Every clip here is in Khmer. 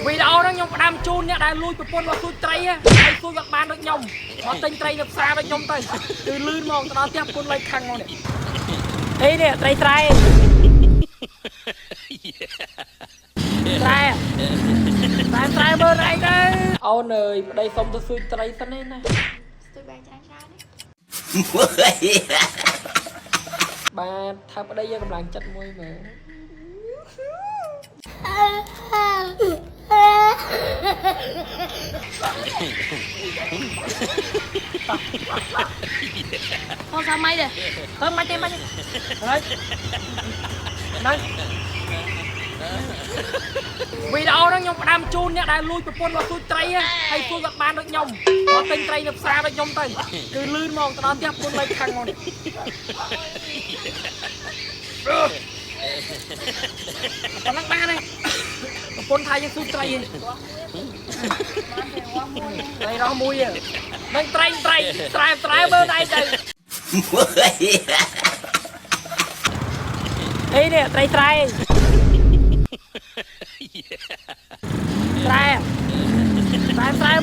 vì đâu đó nhung đam chun nha đang lui bột vào tôi tray á ai tôi gặp ban được nhung họ tinh tray được xa được nhung tay từ lươn mong tao tiếp con lấy khăn ngon này đây nè tray tray tray tray tray bơ này đây ôn ơi đây xong tôi xui tray thân này này tôi bàn cho anh sao đấy bà thằng ở đây giờ cầm làng chặt môi mà con sao may đây thôi may đây đấy đấy vì đâu đó nhung đam chun nha đang lui bột vào tôi tray á hay tôi gặp ban được nhung họ tinh tray được xa được nhung tay từ lươn mong tao tiếp con lấy khăn ngon này còn lắc ba đây con thay cho tôi tray đây đó mui à đang tray bên đây đây đây nè tray tray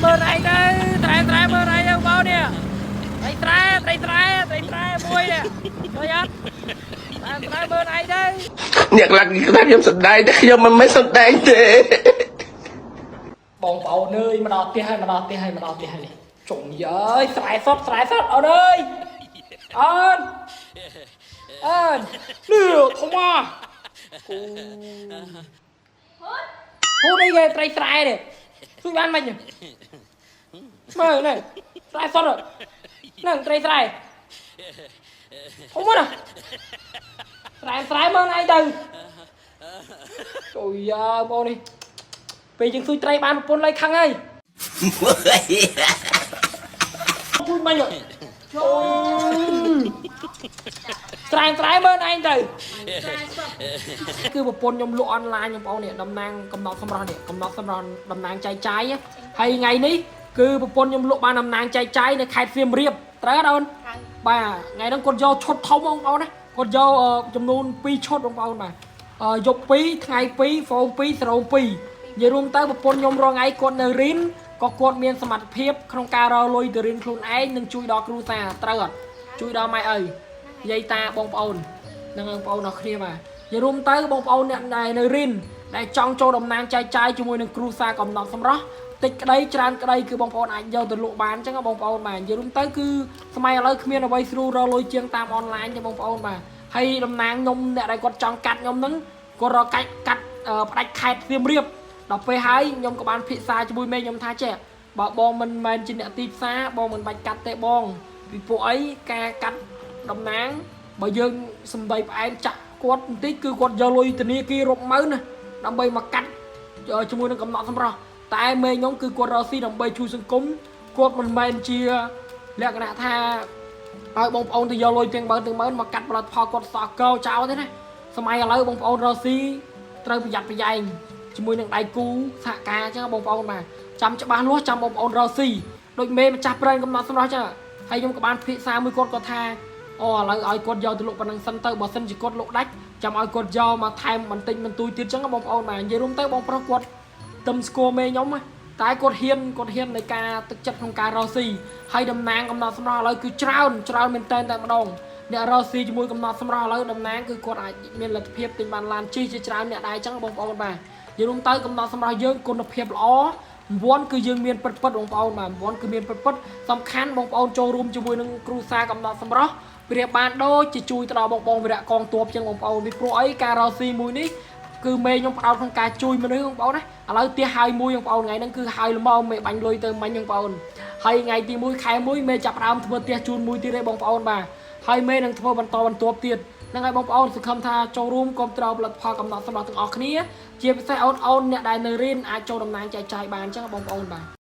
bên đây đây tray bên đây đâu bao nè tray mui nè thôi á tray bên đây đây អ្នកឡាក់គេខ្ញុំសំដែងតែខ្ញុំមិនមែនសំដែងទេ បងប្អូនអើយមកដល់ផ្ទះហើយចុងយើយស្រែសតអូនអើយអូននេះធំមកហូនេះគេត្រីស្រែនេះជួយបានមិនមើលនេះស្រែសតហ្នឹងត្រីស្រែធំមកណាស្រែមើលឯងទៅអូយបងនេះពេលយើងជួយត្រីបានប្រពន្ធលៃខឹងហើយជួយមិនអូស្រែមើលឯងទៅគឺប្រពន្ធខ្ញុំលក់អនឡាញបងប្អូននេះតំណាងកំណត់សម្រស់នេះកំណត់សម្រស់តំណាងចែកចាយហើយថ្ងៃនេះគឺប្រពន្ធខ្ញុំលក់បានតំណាងចែកចាយនៅខេត្តសៀមរាបត្រូវអត់អូនបាទថ្ងៃហ្នឹងគាត់យកឈុតធំបងប្អូនណាគាត់យកចំនួន2ឈុតបងប្អូនបាទយក2ថ្ងៃ2ហ្វូ2ស្រោ2និយាយរួមទៅប្រពន្ធខ្ញុំរងថ្ងៃគាត់នៅរៀនក៏គាត់មានសមត្ថភាពក្នុងការរកលុយទៅរៀនខ្លួនឯងនិងជួយដល់គ្រួសារត្រូវអត់ជួយដល់ម៉ែឪនិយាយតាបងប្អូននឹងបងប្អូនអរគ្នាបាទនិយាយរួមទៅបងប្អូនអ្នកដែលនៅរៀនដែលចង់ចូលតំណាងចែកចាយជាមួយនឹងគ្រួសារកំណត់សម្រស់តិចក្តីច្រើនក្តីគឺបងប្អូនអាចយកទៅលក់បានអញ្ចឹងបងប្អូនបាទនិយាយរួមទៅគឺសម័យឥឡូវគ្មានអ្វីស្រួលរកលុយជាងតាមអនឡាញទេបងប្អូនបាទហើយតំណាងខ្ញុំអ្នកដែលគាត់ចង់កាត់ខ្ញុំហ្នឹងគាត់រកកាត់ផ្ដាច់ខេត្តសៀមរាបដល់ពេលហើយខ្ញុំក៏បានពិសាជាមួយមេខ្ញុំថាចេះបើបងមិនមែនជាអ្នកទីផ្សារបងមិនបាច់កាត់ទេបងពីពួកអីការកាត់តំណាងបើយើងសំដីផ្អែមចាក់គាត់បន្តិចគឺគាត់យកលុយធនាគាររាប់ម៉ឺនណាដើម្បីមកកាត់ជាមួយនឹងកំណត់សម្រស់តែមេខ្ញុំគឺគាត់រកស៊ីដើម្បីជួយសង្គមគាត់មិនមែនជាលក្ខណៈថាឲ្យបងប្អូនទៅយកលុយទាំងម៉ឺនមកកាត់ផលិតផលគាត់សោះកោចោលទេណាសម័យឥឡូវបងប្អូនរកស៊ីត្រូវប្រយ័ត្នប្រយែងជាមួយនឹងដៃគូសហការអញ្ចឹងបងប្អូនបាទចាំច្បាស់លាស់ចាំបងប្អូនរកស៊ីដូចមេម្ចាស់ប្រេងកំណត់សម្រស់អញ្ចឹងហើយខ្ញុំក៏បានពិសាមួយគាត់ថាអូឥឡូវឲ្យគាត់យកទៅលក់ប៉ុណ្ណឹងសិនទៅបើសិនជាគាត់លក់ដាច់ចាំឲ្យគាត់យកមកថែមបន្តិចបន្តួចទៀតអញ្ចឹងបងប្អូនបាទនិយាយរួមទៅបងប្រុសគាត់ទឹមស្គាល់មេខ្ញុំតែគាត់ហ៊ាននៃការទឹកចិត្តក្នុងការរកស៊ីហើយតំណាងកំណត់សម្រស់ឥឡូវគឺច្រើនមែនតែម្ដងអ្នករកស៊ីជាមួយកំណត់សម្រស់ឥឡូវតំណាងគឺគាត់អាចមានលទ្ធភាពទិញបានឡានជិះជាច្រើនអ្នកដែរអញ្ចឹងបងប្អូនបាទនិយាយរួមទៅកំណត់សម្រស់យើងគុណភាពល្អ9គឺយើងមានពិតបងប្អូនបាទ9គឺមានពិតសំខាន់បងប្អូនចូលរួមជាមួយនឹងគ្រូសាកំណត់សម្រស់ប្រៀបបានដូចជាជួយទៅដល់បងប្អូនវិរៈកងទ័ពអញ្ចឹងបងប្អូនពីព្រោះអីការរកស៊ីមួយនេះគឺមេខ្ញុំផ្ដោតក្នុងការជួយមនុស្សបងប្អូនណាឥឡូវផ្ទះហើយមួយបងប្អូនថ្ងៃហ្នឹងគឺហើយល្មមមេបាញ់លុយទៅមិញបងប្អូនហើយថ្ងៃទី1ខែ1មេចាប់ផ្ដើមធ្វើផ្ទះជូនមួយទៀតឯងបងប្អូនបាទហើយមេនឹងធ្វើបន្តបន្ទាប់ទៀតហ្នឹងហើយបងប្អូនសង្ឃឹមថាចូលរួមគ្រប់គ្រងផលិតផលកំណត់សម្រាប់ទាំងអស់គ្នាជាពិសេសអូនអ្នកដែលនៅរៀនអាចចូលតំណាងចែកចាយបានអញ្ចឹងបងប្អូនបាទ